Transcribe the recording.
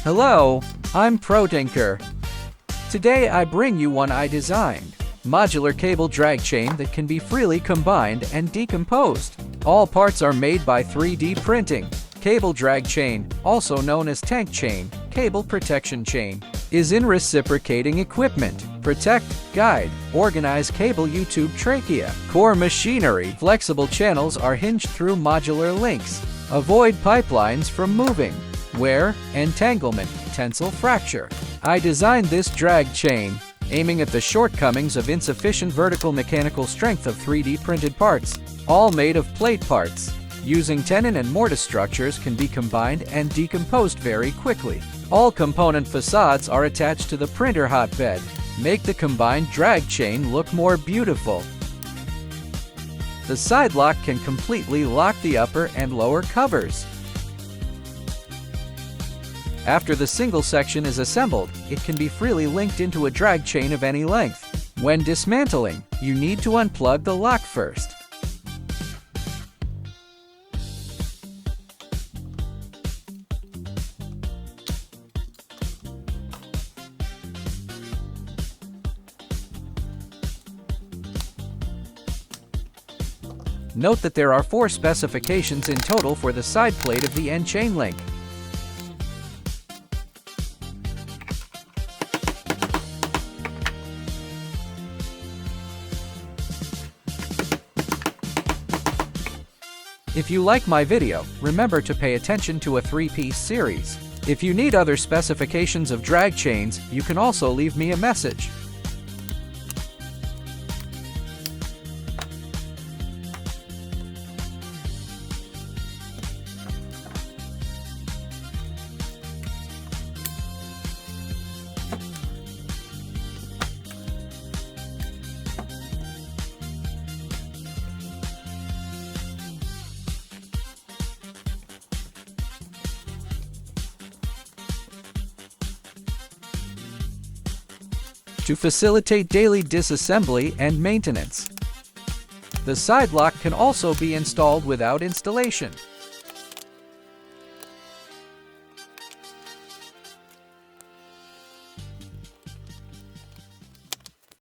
Hello, I'm ProTinker. Today I bring you one I designed. Modular cable drag chain that can be freely combined and decomposed. All parts are made by 3D printing. Cable drag chain, also known as tank chain, cable protection chain, is in reciprocating equipment. Protect, guide, organize cable U-tube trachea. Core machinery. Flexible channels are hinged through modular links. Avoid pipelines from moving. Wear, entanglement, tensile fracture. I designed this drag chain, aiming at the shortcomings of insufficient vertical mechanical strength of 3D printed parts, all made of plate parts. Using tenon and mortise structures can be combined and decomposed very quickly. All component facades are attached to the printer hotbed. Make the combined drag chain look more beautiful. The side lock can completely lock the upper and lower covers. After the single section is assembled, it can be freely linked into a drag chain of any length. When dismantling, you need to unplug the lock first. Note that there are 4 specifications in total for the side plate of the end chain link. If you like my video, remember to pay attention to a 3-piece series. If you need other specifications of drag chains, you can also leave me a message. To facilitate daily disassembly and maintenance. The side lock can also be installed without installation.